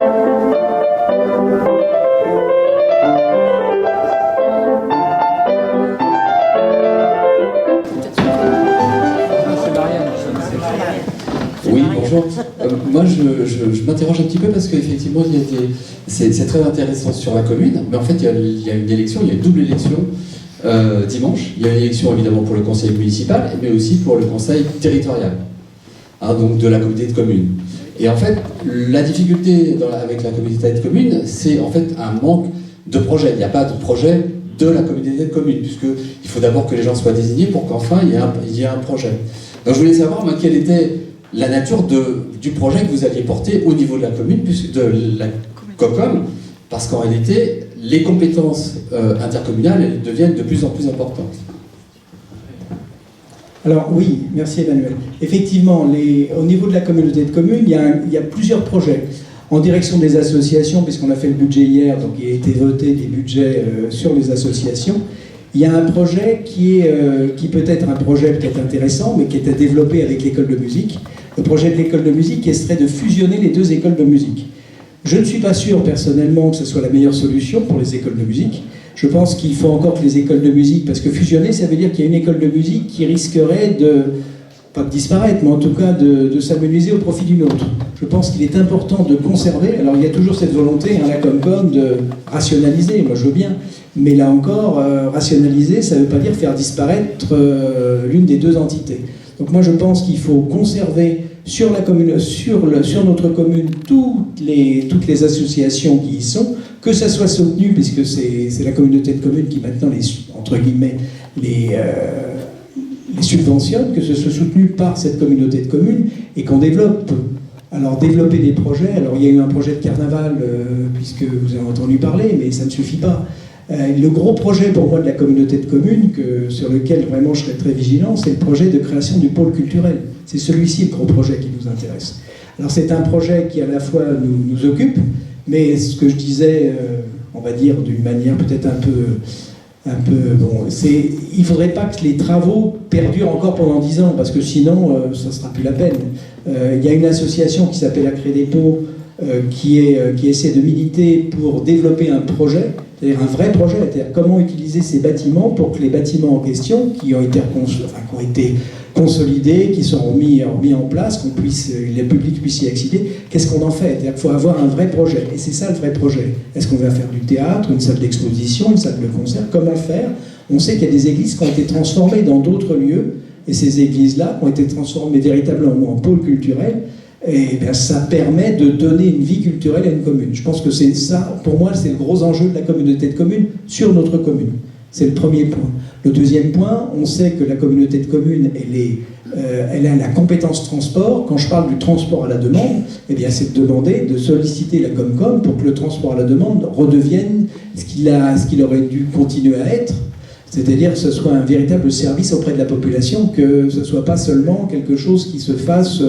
Oui, bonjour. Moi, je m'interroge un petit peu parce qu'effectivement, c'est très intéressant sur la commune, mais en fait, il y a une élection, il y a une double élection dimanche. Il y a une élection évidemment pour le conseil municipal, mais aussi pour le conseil territorial, hein, donc de la communauté de communes. Et en fait, la difficulté avec la communauté de communes, c'est en fait un manque de projet. Il n'y a pas de projet de la communauté de communes, puisqu'il faut d'abord que les gens soient désignés pour qu'enfin il y ait un projet. Donc je voulais savoir, moi, quelle était la nature du projet que vous aviez porté au niveau de la commune, de la COCOM, parce qu'en réalité, les compétences intercommunales, elles deviennent de plus en plus importantes. Alors oui, merci Emmanuel. Effectivement, au niveau de la communauté de communes, il y a plusieurs projets. En direction des associations, puisqu'on a fait le budget hier, donc il a été voté des budgets sur les associations, il y a un projet qui peut être un projet peut-être intéressant, mais qui est à développer avec l'école de musique. Le projet de l'école de musique qui serait de fusionner les deux écoles de musique. Je ne suis pas sûr personnellement que ce soit la meilleure solution pour les écoles de musique. Je pense qu'il faut encore que les écoles de musique, parce que fusionner, ça veut dire qu'il y a une école de musique qui risquerait pas de disparaître, mais en tout cas de s'amenuiser au profit d'une autre. Je pense qu'il est important de conserver, alors il y a toujours cette volonté, la Comcom, de rationaliser, moi je veux bien, mais là encore, rationaliser, ça ne veut pas dire faire disparaître l'une des deux entités. Donc moi je pense qu'il faut conserver sur notre commune toutes les associations qui y sont, que ça soit soutenu, puisque c'est la communauté de communes qui maintenant entre guillemets les subventionne, que ce soit soutenu par cette communauté de communes et qu'on développe. Alors développer des projets, alors il y a eu un projet de carnaval, puisque vous avez entendu parler, mais ça ne suffit pas. Le gros projet pour moi de la communauté de communes, sur lequel vraiment je serais très vigilant, c'est le projet de création du pôle culturel. C'est celui-ci le gros projet qui nous intéresse. Alors c'est un projet qui à la fois nous occupe, mais ce que je disais, on va dire d'une manière peut-être un peu bon, il ne faudrait pas que les travaux perdurent encore pendant 10 ans, parce que sinon, ça ne sera plus la peine. Il y a une association qui s'appelle Accrédépo, qui essaie de militer pour développer un projet, c'est-à-dire un vrai projet, c'est-à-dire comment utiliser ces bâtiments pour que les bâtiments en question, qui ont été consolidés, qui sont mis en place, le public puisse y accéder, qu'est-ce qu'on en fait? C'est-à-dire qu'il faut avoir un vrai projet, et c'est ça le vrai projet. Est-ce qu'on va faire du théâtre, une salle d'exposition, une salle de concert? Comment faire? On sait qu'il y a des églises qui ont été transformées dans d'autres lieux, et ces églises-là ont été transformées véritablement en pôle culturel, et bien ça permet de donner une vie culturelle à une commune. Je pense que c'est ça, pour moi, c'est le gros enjeu de la communauté de communes sur notre commune. C'est le premier point. Le deuxième point, on sait que la communauté de communes, elle a la compétence transport. Quand je parle du transport à la demande, eh bien, c'est de demander, de solliciter la Comcom pour que le transport à la demande redevienne ce qu'il aurait dû continuer à être. C'est-à-dire que ce soit un véritable service auprès de la population, que ce ne soit pas seulement quelque chose qui se fasse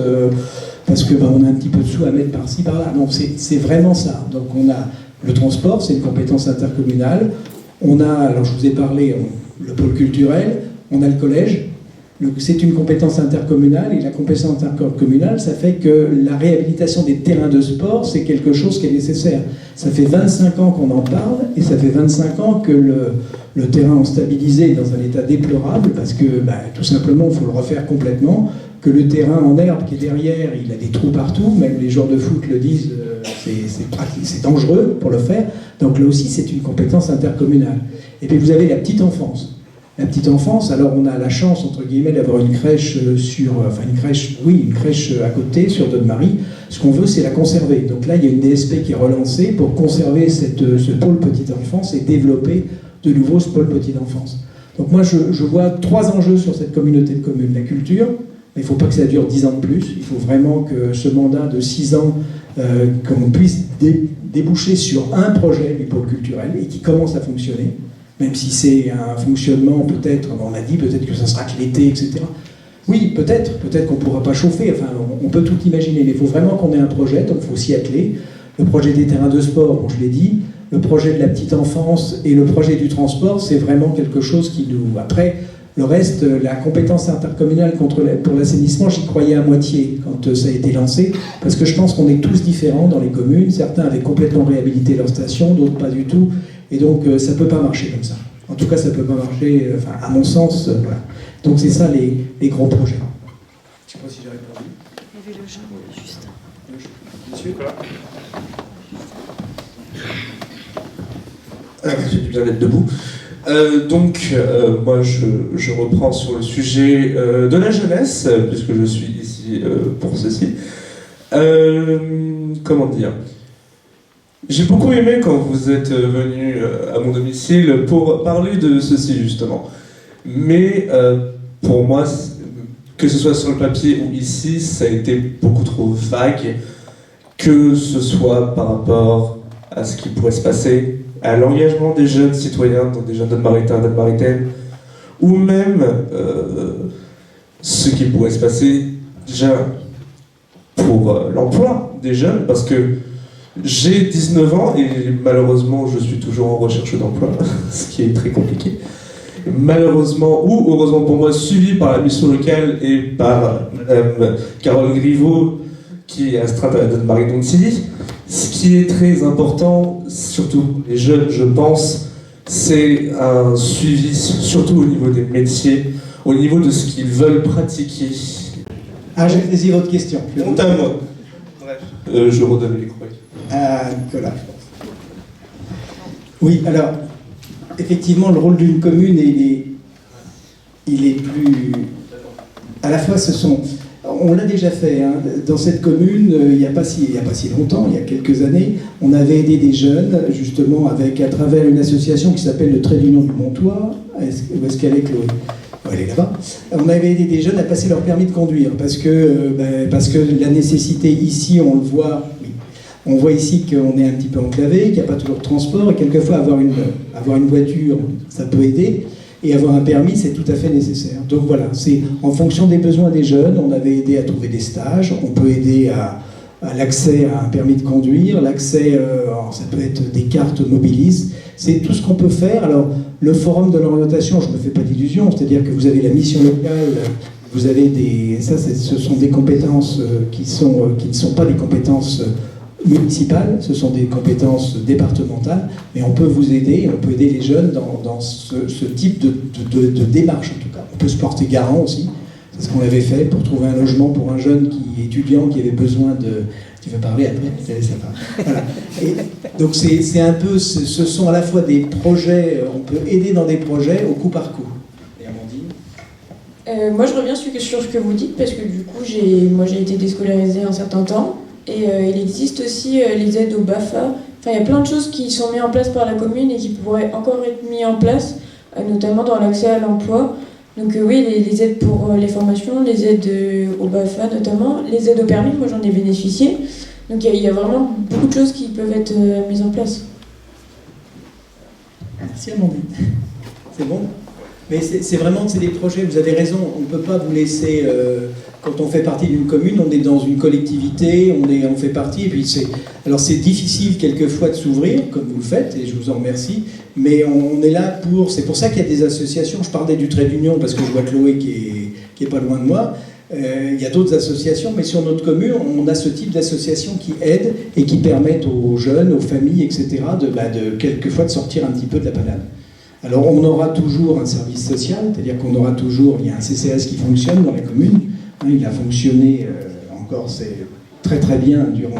parce qu'on a un petit peu de sous à mettre par-ci, par-là. Non, c'est vraiment ça. Donc on a le transport, c'est une compétence intercommunale. On a, alors je vous ai parlé, le pôle culturel, on a le collège, c'est une compétence intercommunale, et la compétence intercommunale, ça fait que la réhabilitation des terrains de sport, c'est quelque chose qui est nécessaire. Ça fait 25 ans qu'on en parle, et ça fait 25 ans que le terrain est stabilisé dans un état déplorable, parce que tout simplement, il faut le refaire complètement, que le terrain en herbe qui est derrière, il a des trous partout, même les joueurs de foot le disent, c'est dangereux pour le faire. Donc là aussi, c'est une compétence intercommunale. Et puis vous avez la petite enfance. La petite enfance, alors on a la chance, entre guillemets, d'avoir une crèche une crèche à côté, sur Donne-Marie. Ce qu'on veut, c'est la conserver. Donc là, il y a une DSP qui est relancée pour conserver ce pôle petite enfance et développer de nouveau ce pôle petite enfance. Donc moi, je vois 3 enjeux sur cette communauté de communes. La culture, mais il ne faut pas que ça dure 10 ans de plus. Il faut vraiment que ce mandat de 6 ans, qu'on puisse déboucher sur un projet du pôle culturel et qui commence à fonctionner. Même si c'est un fonctionnement, peut-être, on a dit, peut-être que ça sera que l'été, etc. Oui, peut-être qu'on ne pourra pas chauffer, enfin, on peut tout imaginer, mais il faut vraiment qu'on ait un projet, donc il faut s'y atteler. Le projet des terrains de sport, bon, je l'ai dit, le projet de la petite enfance et le projet du transport, c'est vraiment quelque chose qui nous... Après, Le reste, la compétence intercommunale pour l'assainissement, j'y croyais à moitié quand ça a été lancé, parce que je pense qu'on est tous différents dans les communes. Certains avaient complètement réhabilité leur station, d'autres pas du tout. Et donc, ça ne peut pas marcher comme ça. En tout cas, ça ne peut pas marcher, à mon sens, voilà. Donc, c'est ça les gros projets. Je ne sais pas si j'ai répondu. Il y avait le jeune, juste. Monsieur ? J'ai dû bien être debout. Moi, je reprends sur le sujet de la jeunesse, puisque je suis ici pour ceci. Comment dire ? J'ai beaucoup aimé quand vous êtes venu à mon domicile pour parler de ceci, justement. Mais pour moi, que ce soit sur le papier ou ici, ça a été beaucoup trop vague, que ce soit par rapport à ce qui pourrait se passer, à l'engagement des jeunes citoyens, donc des jeunes d'Anne-Maritaine, d'Anne-Maritaine, ou même ce qui pourrait se passer déjà pour l'emploi des jeunes, parce que j'ai 19 ans et malheureusement je suis toujours en recherche d'emploi, ce qui est très compliqué. Malheureusement, ou heureusement pour moi, suivi par la mission locale et par Madame Carole Griveaux, qui est astreinte à Anne-Marie Tilly. Ce qui est très important, surtout pour les jeunes, je pense, c'est un suivi, surtout au niveau des métiers, au niveau de ce qu'ils veulent pratiquer. Ah, j'ai saisi votre question. Honte à moi. Bref, je redonne les micro. À Nicolas, je pense. Oui, alors, effectivement, le rôle d'une commune, il est plus... À la fois, on l'a déjà fait, hein. Dans cette commune, il n'y a pas si longtemps, il y a quelques années, on avait aidé des jeunes, justement, à travers une association qui s'appelle le Trait d'Union du Montois. Où est-ce qu'elle est, Chloé ? Elle est là-bas. On avait aidé des jeunes à passer leur permis de conduire, parce que la nécessité ici, on le voit... On voit ici qu'on est un petit peu enclavé, qu'il n'y a pas toujours de transport, et quelquefois avoir une voiture, ça peut aider, et avoir un permis, c'est tout à fait nécessaire. Donc voilà, c'est en fonction des besoins des jeunes, on avait aidé à trouver des stages, on peut aider à l'accès à un permis de conduire, l'accès, ça peut être des cartes mobilistes, c'est tout ce qu'on peut faire. Alors, le forum de l'orientation, je ne me fais pas d'illusions, c'est-à-dire que vous avez la mission locale, vous avez ce sont des compétences qui ne sont pas des compétences municipales, ce sont des compétences départementales, mais on peut vous aider, on peut aider les jeunes dans ce type de démarche en tout cas. On peut se porter garant aussi, c'est ce qu'on avait fait pour trouver un logement pour un jeune étudiant qui avait besoin de... Tu veux parler après ? Voilà. Et donc c'est un peu, ce sont à la fois des projets, on peut aider dans des projets au coup par coup. Et Amandine ? Moi je reviens sur ce que vous dites parce que du coup j'ai été déscolarisée un certain temps. Et il existe aussi les aides au BAFA. Enfin, il y a plein de choses qui sont mises en place par la commune et qui pourraient encore être mises en place, notamment dans l'accès à l'emploi. Donc oui, les aides pour les formations, les aides au BAFA notamment, les aides au permis, moi j'en ai bénéficié. Donc il y a vraiment beaucoup de choses qui peuvent être mises en place. Merci Amandine. C'est bon ? Mais c'est vraiment des projets, vous avez raison, on ne peut pas vous laisser... Quand on fait partie d'une commune, on est dans une collectivité, on fait partie, et puis alors c'est difficile quelquefois de s'ouvrir, comme vous le faites, et je vous en remercie, mais on est là c'est pour ça qu'il y a des associations, je parlais du Trait d'Union, parce que je vois Chloé qui est pas loin de moi, il y a d'autres associations, mais sur notre commune, on a ce type d'associations qui aident et qui permettent aux jeunes, aux familles, etc., de quelquefois de sortir un petit peu de la panade. Alors on aura toujours un service social, c'est-à-dire qu'on aura toujours, il y a un CCAS qui fonctionne dans la commune. Il a fonctionné encore très très bien durant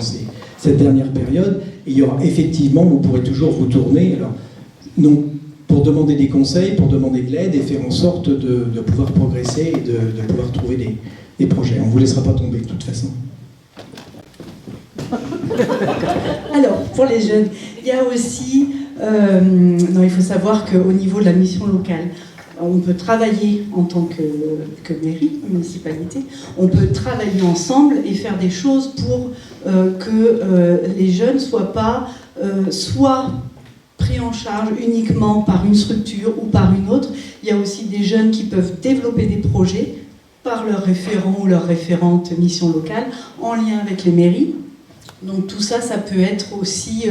cette dernière période. Et il y aura effectivement, vous pourrez toujours vous tourner pour demander des conseils, pour demander de l'aide et faire en sorte de pouvoir progresser et de pouvoir trouver des projets. On ne vous laissera pas tomber de toute façon. Alors, pour les jeunes, il y a aussi... il faut savoir qu'au niveau de la mission locale, on peut travailler en tant que mairie, municipalité, on peut travailler ensemble et faire des choses pour que les jeunes ne soient pas soit pris en charge uniquement par une structure ou par une autre. Il y a aussi des jeunes qui peuvent développer des projets par leur référent ou leur référente mission locale en lien avec les mairies. Donc tout ça, ça peut être aussi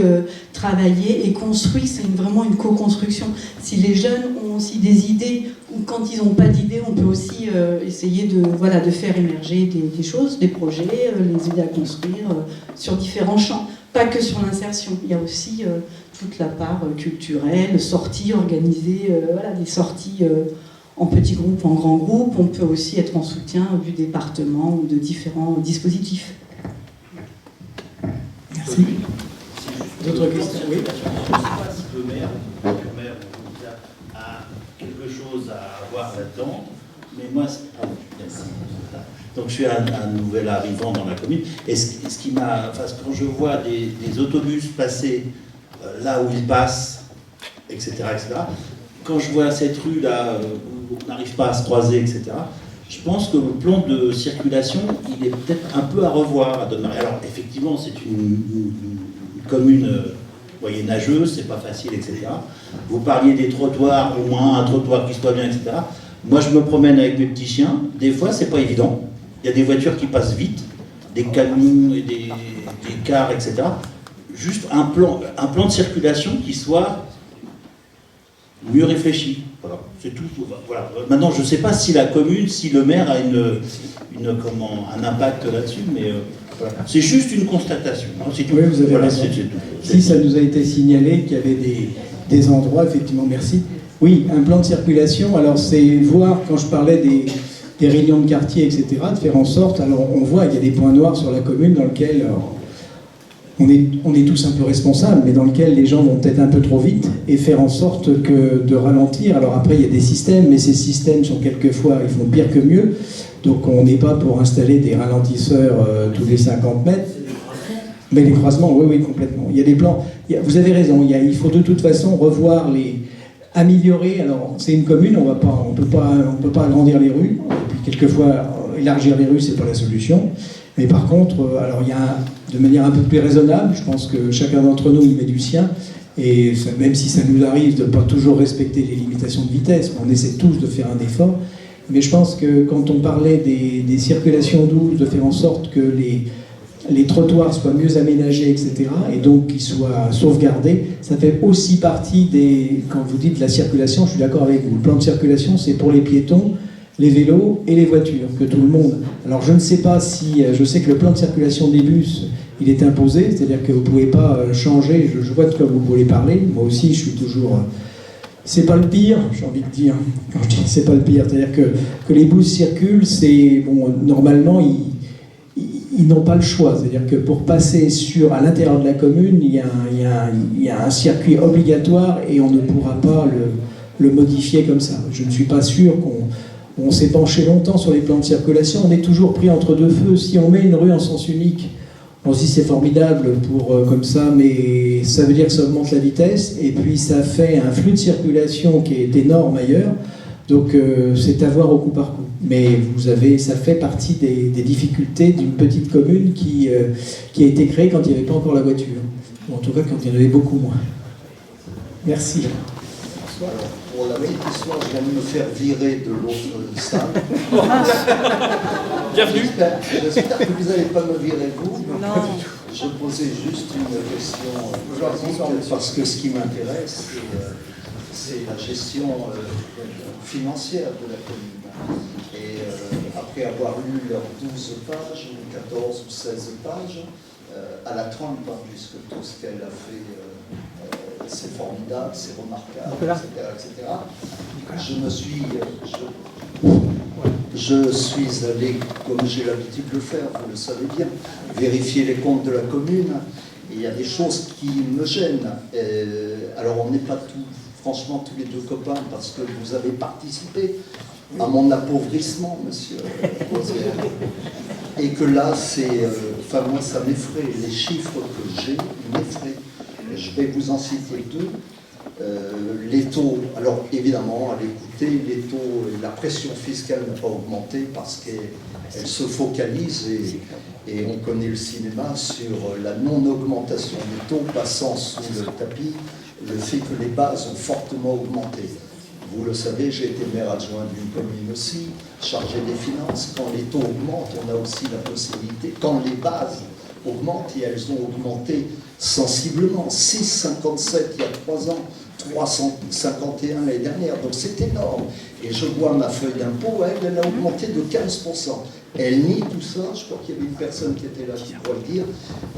travaillé et construit, c'est vraiment une co-construction. Si les jeunes ont aussi des idées, ou quand ils n'ont pas d'idées, on peut aussi essayer de faire émerger des choses, des projets, les aider à construire sur différents champs. Pas que sur l'insertion, il y a aussi toute la part culturelle, sorties organisées, des sorties en petits groupes, en grands groupes. On peut aussi être en soutien du département ou de différents dispositifs. Merci. D'autres questions? Oui. Le maire a quelque chose à avoir là-dedans, mais moi, merci. Donc je suis un nouvel arrivant dans la commune, et ce qui m'a, quand je vois des autobus passer là où ils passent, etc., quand je vois cette rue là où on n'arrive pas à se croiser, etc., je pense que le plan de circulation, il est peut-être un peu à revoir à Donneray. Alors effectivement, c'est une commune moyenâgeuse, c'est pas facile, etc. Vous parliez des trottoirs, au moins un trottoir qui soit bien, etc. Moi, je me promène avec mes petits chiens. Des fois, c'est pas évident. Il y a des voitures qui passent vite, des camions et des cars, etc. Juste un plan de circulation qui soit mieux réfléchi. Voilà, c'est tout. Voilà. Maintenant, je ne sais pas si la commune, si le maire a un impact là-dessus, mais voilà. C'est juste une constatation. Hein, c'est tout. Oui, vous avez raison. Si ça nous a été signalé qu'il y avait des endroits, effectivement, merci. Oui, un plan de circulation, alors c'est voir, quand je parlais des réunions de quartier, etc., de faire en sorte, alors on voit qu'il y a des points noirs sur la commune dans lesquels on est tous un peu responsables, mais dans lesquels les gens vont peut-être un peu trop vite, et faire en sorte de ralentir. Alors après, il y a des systèmes, mais ces systèmes sont quelquefois, ils font pire que mieux, donc on n'est pas pour installer des ralentisseurs tous les 50 mètres. Mais les croisements, oui, complètement. Il y a des plans, vous avez raison, il faut de toute façon revoir améliorer. Alors c'est une commune, on peut pas agrandir les rues, et puis quelquefois élargir les rues, c'est pas la solution. Mais par contre, alors il y a de manière un peu plus raisonnable, je pense que chacun d'entre nous y met du sien, et même si ça nous arrive de ne pas toujours respecter les limitations de vitesse, on essaie tous de faire un effort, mais je pense que quand on parlait des circulations douces, de faire en sorte que les trottoirs soient mieux aménagés, etc., et donc qu'ils soient sauvegardés, ça fait aussi partie quand vous dites la circulation, je suis d'accord avec vous, le plan de circulation, c'est pour les piétons, les vélos et les voitures, que tout le monde. Alors je ne sais pas si, je sais que le plan de circulation des bus, il est imposé, c'est-à-dire que vous ne pouvez pas changer, je vois de quoi vous voulez parler, moi aussi je suis toujours... C'est pas le pire, j'ai envie de dire, quand je dis c'est pas le pire, c'est-à-dire que les bus circulent, c'est, bon, normalement, ils n'ont pas le choix, c'est-à-dire que pour passer à l'intérieur de la commune, il y a un circuit obligatoire et on ne pourra pas le modifier comme ça. Je ne suis pas sûr on s'est penché longtemps sur les plans de circulation, on est toujours pris entre deux feux. Si on met une rue en sens unique, on se dit c'est formidable comme ça, mais ça veut dire que ça augmente la vitesse, et puis ça fait un flux de circulation qui est énorme ailleurs, donc c'est à voir au coup par coup. Mais ça fait partie des difficultés d'une petite commune qui a été créée quand il n'y avait pas encore la voiture, ou en tout cas quand il y en avait beaucoup moins. Merci. Pour la petite histoire, je viens de me faire virer de l'autre salle. Bienvenue. J'espère que vous n'allez pas me virer, vous. Non. Je posais juste une question parce que ce qui m'intéresse, c'est la gestion financière de la commune. Et après avoir lu leurs 12 pages, ou 14 ou 16 pages, à la trempe, puisque tout ce qu'elle a fait, c'est formidable, c'est remarquable, etc. Je suis allé, comme j'ai l'habitude de le faire, vous le savez bien, vérifier les comptes de la commune. Et il y a des choses qui me gênent. Alors on n'est pas franchement tous les deux copains, parce que vous avez participé à mon appauvrissement, monsieur Rosière. Et que là, moi, ça m'effraie. Les chiffres que j'ai m'effraient. Je vais vous en citer deux. Les taux, alors évidemment, à l'écouter, les taux, la pression fiscale n'a pas augmenté parce qu'elle se focalise, et on connaît le cinéma sur la non-augmentation des taux passant sous le tapis, le fait que les bases ont fortement augmenté. Vous le savez, j'ai été maire adjoint d'une commune aussi, chargé des finances. Quand les taux augmentent, on a aussi la possibilité, quand les bases augmentent et elles ont augmenté sensiblement. 6,57 il y a 3 ans, 351 l'année dernière, donc c'est énorme. Et je vois ma feuille d'impôt, elle a augmenté de 15%. Elle nie tout ça, je crois qu'il y avait une personne qui était là qui pourrait le dire,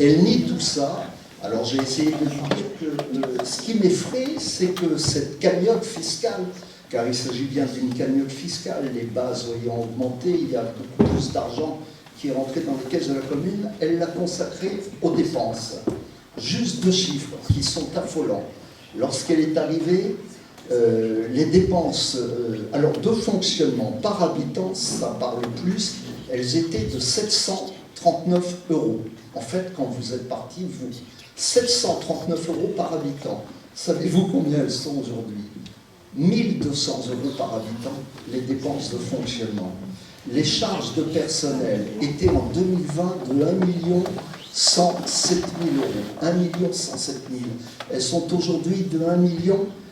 elle nie tout ça. Alors j'ai essayé de lui dire que ce qui m'effraie, c'est que cette cagnotte fiscale, car il s'agit bien d'une cagnotte fiscale, les bases ayant augmenté, il y a beaucoup plus d'argent qui est rentré dans les caisses de la commune, elle l'a consacrée aux dépenses. Juste 2 chiffres qui sont affolants. Lorsqu'elle est arrivée, les dépenses alors de fonctionnement par habitant, ça parle plus, elles étaient de 739 €. En fait, quand vous êtes parti, vous, 739 € par habitant. Savez-vous combien elles sont aujourd'hui? 1200 € par habitant, les dépenses de fonctionnement. Les charges de personnel étaient en 2020 de 1 107 000 €. 1 107 000. Elles sont aujourd'hui de 1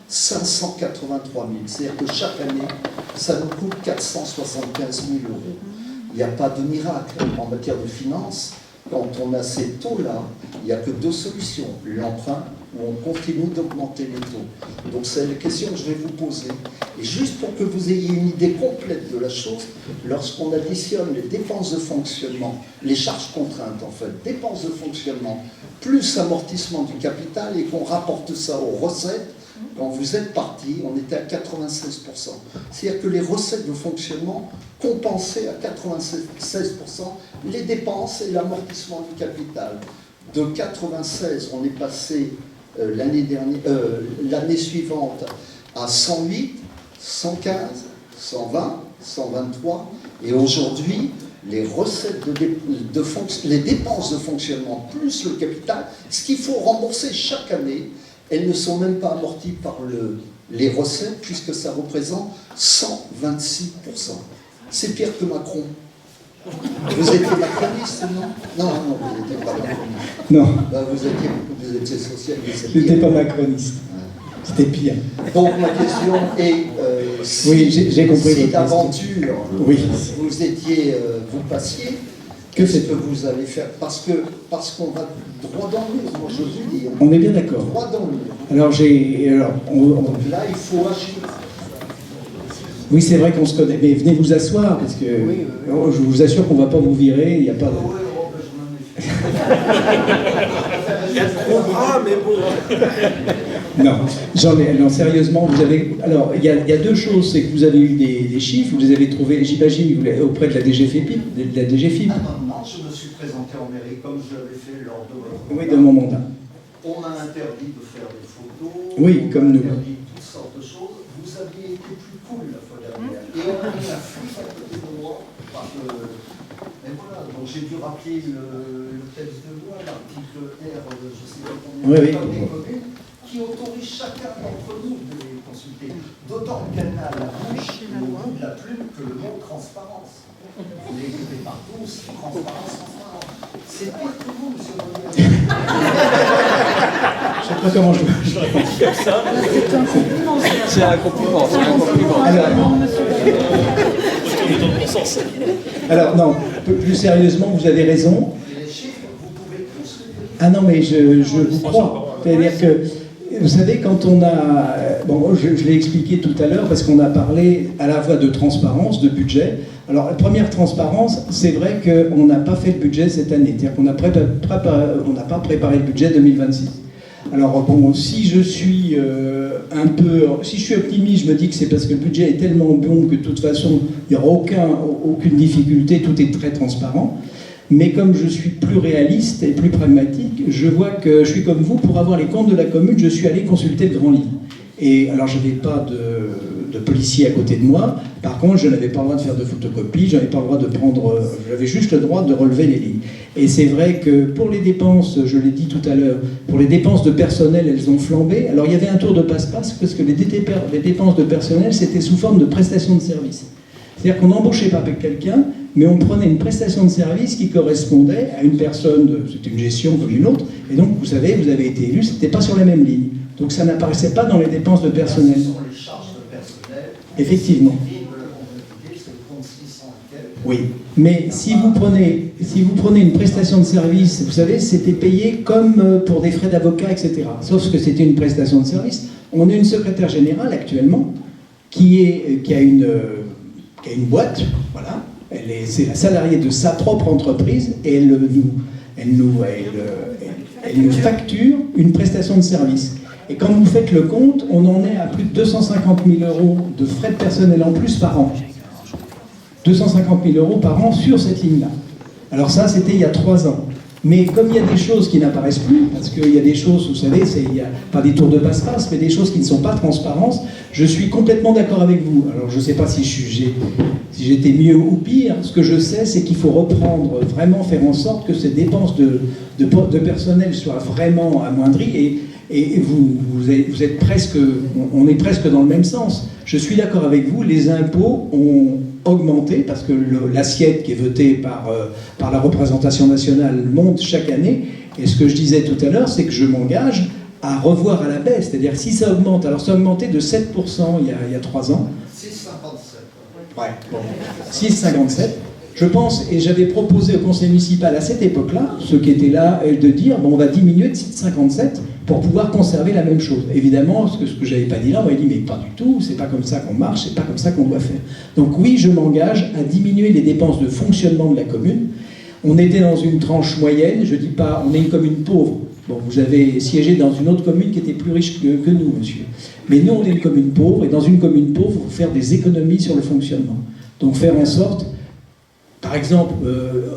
583 000. C'est-à-dire que chaque année, ça nous coûte 475 000 €. Il n'y a pas de miracle en matière de finances. Quand on a ces taux-là, il n'y a que 2 solutions. L'emprunt, où on continue d'augmenter les taux. Donc c'est la question que je vais vous poser. Et juste pour que vous ayez une idée complète de la chose, lorsqu'on additionne les dépenses de fonctionnement, les charges contraintes en fait, dépenses de fonctionnement, plus amortissement du capital, et qu'on rapporte ça aux recettes, quand vous êtes parti, on était à 96%. C'est-à-dire que les recettes de fonctionnement compensaient à 96% les dépenses et l'amortissement du capital. De 96, on est passé l'année suivante à 108, 115, 120, 123, et aujourd'hui, les recettes les dépenses de fonctionnement plus le capital, ce qu'il faut rembourser chaque année, elles ne sont même pas amorties par les recettes, puisque ça représente 126%. C'est pire que Macron. Vous étiez macroniste, non? Non, vous n'étiez pas macroniste. Non. Ben, vous étiez socialiste. Je n'étais pas macroniste. C'était pire. Donc ma question est, oui, j'ai compris si votre d'aventure oui. vous passiez, qu'est-ce que vous allez faire? Parce qu'on va droit dans le mur, moi je vous dis. On est bien d'accord. Droit dans le mur. Alors Donc là, il faut agir. Oui, c'est vrai qu'on se connaît, mais venez vous asseoir, parce que je vous assure qu'on ne va pas vous virer, il n'y a pas de... Ah, mais bon. Non, sérieusement, vous avez... Alors, il y a 2 choses, c'est que vous avez eu des chiffres, vous les avez trouvés, j'imagine, auprès de la DGFIP. Non, je me suis présenté en mairie comme je l'avais fait lors de votre... Oui, de mon mandat. On m'a interdit de faire des photos, oui, comme nous. On m'a interdit toutes sortes de choses. Vous aviez été plus cool la fois dernière. Et on a mis la fuite à côté de moi. Et voilà, donc j'ai dû rappeler le texte de loi, l'article R, je sais pas combien, des communes, qui autorise chacun d'entre nous de les consulter. D'autant qu'elle n'a la bouche, au bout de la plume, que le mot transparence. Vous l'écrivez partout, c'est transparence, transparence. C'est pire que vous, monsieur le maire. Je sais pas comment je C'est un compliment, c'est un compliment. Alors non, plus sérieusement, vous avez raison. Les chiffres, vous pouvez tous les vérifier. Ah non, mais je vous crois. C'est-à-dire que, vous savez, quand on a... Bon, je l'ai expliqué tout à l'heure, parce qu'on a parlé à la fois de transparence, de budget. Alors, la première transparence, c'est vrai qu'on n'a pas fait le budget cette année. C'est-à-dire qu'on n'a pas préparé le budget 2026. Alors, bon, si je suis si je suis optimiste, je me dis que c'est parce que le budget est tellement bon que de toute façon, il n'y aura aucune difficulté, tout est très transparent. Mais comme je suis plus réaliste et plus pragmatique, je vois que je suis comme vous, pour avoir les comptes de la commune, je suis allé consulter le grand livre. Et alors, je n'avais pas de policier à côté de moi. Par contre, je n'avais pas le droit de faire de photocopie, je n'avais pas le droit de prendre... J'avais juste le droit de relever les lignes. Et c'est vrai que pour les dépenses, je l'ai dit tout à l'heure, pour les dépenses de personnel, elles ont flambé. Alors, il y avait un tour de passe-passe, parce que les dépenses de personnel, c'était sous forme de prestation de service. C'est-à-dire qu'on n'embauchait pas quelqu'un, mais on prenait une prestation de service qui correspondait à une personne, c'était une gestion comme une autre, et donc, vous savez, vous avez été élu, c'était pas sur la même ligne. Donc ça n'apparaissait pas dans les dépenses de personnel. Ce sont les charges de personnel. Effectivement. C'est le compte 600 et quelques. Oui. Mais si vous prenez une prestation de service, vous savez, c'était payé comme pour des frais d'avocat, etc. Sauf que c'était une prestation de service. On a une secrétaire générale actuellement qui a une boîte, voilà. C'est la salariée de sa propre entreprise et elle nous facture une prestation de service. Et quand vous faites le compte, on en est à plus de 250 000 € de frais de personnel en plus par an. 250 000 € par an sur cette ligne-là. Alors ça, c'était il y a 3 ans. Mais comme il y a des choses qui n'apparaissent plus, parce qu'il y a des choses, vous savez, il n'y a pas des tours de passe-passe, mais des choses qui ne sont pas transparentes, je suis complètement d'accord avec vous. Alors je ne sais pas si j'étais mieux ou pire. Ce que je sais, c'est qu'il faut reprendre, vraiment faire en sorte que ces dépenses de personnel soient vraiment amoindries. Et vous êtes presque, on est presque dans le même sens. Je suis d'accord avec vous, les impôts ont augmenté parce que l'assiette qui est votée par la représentation nationale monte chaque année. Et ce que je disais tout à l'heure, c'est que je m'engage à revoir à la baisse. C'est-à-dire si ça augmente, alors ça a augmenté de 7% il y a 3 ans. 6,57. Ouais, bon. 6,57. Je pense, et j'avais proposé au conseil municipal à cette époque-là, ceux qui étaient là, de dire, bon, on va diminuer de 6,57 pour pouvoir conserver la même chose. Évidemment, ce que je n'avais pas dit là, on m'a dit, mais pas du tout, c'est pas comme ça qu'on marche, c'est pas comme ça qu'on doit faire. Donc oui, je m'engage à diminuer les dépenses de fonctionnement de la commune. On était dans une tranche moyenne, je dis pas, on est une commune pauvre. Bon, vous avez siégé dans une autre commune qui était plus riche que nous, monsieur. Mais nous, on est une commune pauvre, et dans une commune pauvre, il faut faire des économies sur le fonctionnement. Donc faire en sorte... Par exemple,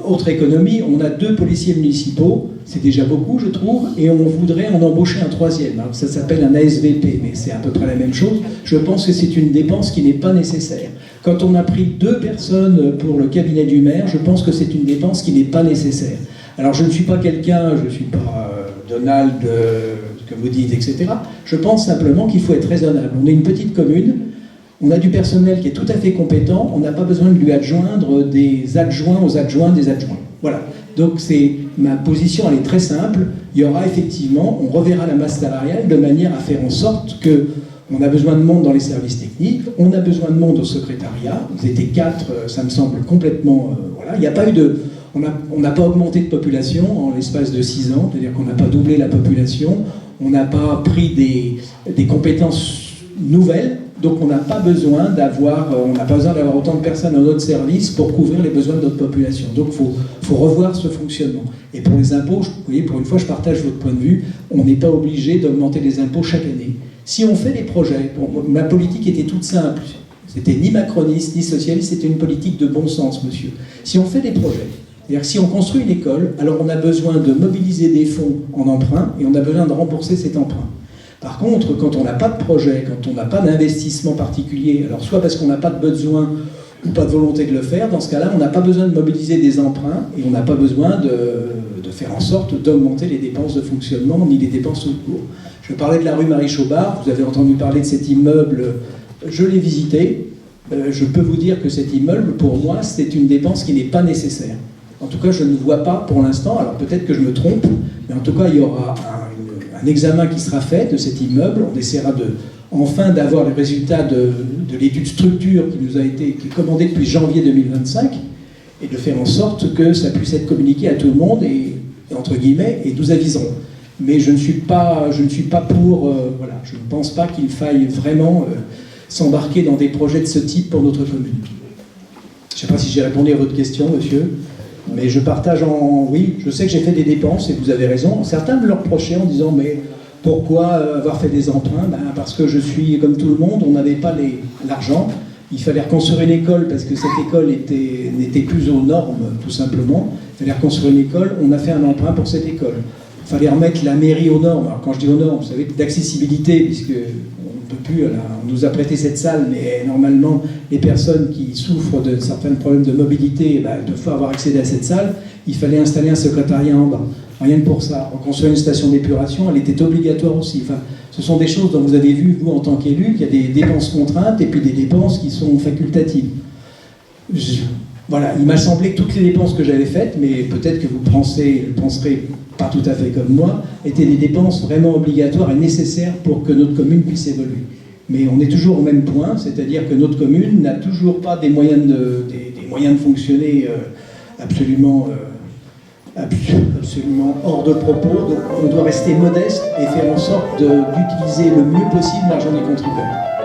autre économie, on a 2 policiers municipaux, c'est déjà beaucoup je trouve, et on voudrait en embaucher un 3e. Alors, ça s'appelle un ASVP, mais c'est à peu près la même chose. Je pense que c'est une dépense qui n'est pas nécessaire. Quand on a pris 2 personnes pour le cabinet du maire, je pense que c'est une dépense qui n'est pas nécessaire. Alors je ne suis pas quelqu'un, je ne suis pas Donald, ce que vous dites, etc. Je pense simplement qu'il faut être raisonnable. On est une petite commune. On a du personnel qui est tout à fait compétent, on n'a pas besoin de lui adjoindre des adjoints aux adjoints des adjoints. Voilà. Donc ma position, elle est très simple. Il y aura effectivement, on reverra la masse salariale de manière à faire en sorte qu'on a besoin de monde dans les services techniques, on a besoin de monde au secrétariat. Vous étiez 4, ça me semble complètement... voilà. Il n'y a pas eu on n'a pas augmenté de population en l'espace de 6 ans, c'est-à-dire qu'on n'a pas doublé la population, on n'a pas pris des compétences nouvelles. Donc on n'a pas besoin d'avoir autant de personnes dans notre service pour couvrir les besoins de notre population. Donc il faut revoir ce fonctionnement. Et pour les impôts, vous voyez, pour une fois, je partage votre point de vue, on n'est pas obligé d'augmenter les impôts chaque année. Si on fait des projets, ma politique était toute simple, c'était ni macroniste, ni socialiste, c'était une politique de bon sens, monsieur. Si on fait des projets, c'est-à-dire que si on construit une école, alors on a besoin de mobiliser des fonds en emprunt et on a besoin de rembourser cet emprunt. Par contre, quand on n'a pas de projet, quand on n'a pas d'investissement particulier, alors soit parce qu'on n'a pas de besoin ou pas de volonté de le faire, dans ce cas-là, on n'a pas besoin de mobiliser des emprunts et on n'a pas besoin de faire en sorte d'augmenter les dépenses de fonctionnement ni les dépenses tout court. Je parlais de la rue Marie-Chaubard, vous avez entendu parler de cet immeuble, je l'ai visité, je peux vous dire que cet immeuble, pour moi, c'est une dépense qui n'est pas nécessaire. En tout cas, je ne vois pas pour l'instant, alors peut-être que je me trompe, mais en tout cas, il y aura un examen qui sera fait de cet immeuble. On essaiera enfin d'avoir les résultats de l'étude structure qui est commandée depuis janvier 2025 et de faire en sorte que ça puisse être communiqué à tout le monde et entre guillemets, et nous aviserons. Mais je ne suis pas pour... voilà, je ne pense pas qu'il faille vraiment s'embarquer dans des projets de ce type pour notre commune. Je ne sais pas si j'ai répondu à votre question, monsieur. Mais je partage oui, je sais que j'ai fait des dépenses et vous avez raison. Certains me le reprochaient en disant mais pourquoi avoir fait des emprunts ? Parce que je suis comme tout le monde, on n'avait pas l'argent. Il fallait reconstruire une école parce que cette école n'était plus aux normes, tout simplement. Il fallait reconstruire une école, on a fait un emprunt pour cette école. Il fallait remettre la mairie aux normes. Alors quand je dis aux normes, vous savez, d'accessibilité, puisque on ne peut plus, on nous a prêté cette salle, mais normalement, les personnes qui souffrent de certains problèmes de mobilité doivent avoir accès à cette salle. Il fallait installer un secrétariat en bas. Rien que pour ça. Reconstruire une station d'épuration, elle était obligatoire aussi. Enfin, ce sont des choses dont vous avez vu, vous, en tant qu'élu, qu'il y a des dépenses contraintes et puis des dépenses qui sont facultatives. Voilà, il m'a semblé que toutes les dépenses que j'avais faites, mais peut-être que vous penserez pas tout à fait comme moi, étaient des dépenses vraiment obligatoires et nécessaires pour que notre commune puisse évoluer. Mais on est toujours au même point, c'est-à-dire que notre commune n'a toujours pas des moyens de fonctionner absolument hors de propos. Donc on doit rester modeste et faire en sorte d'utiliser le mieux possible l'argent des contribuables.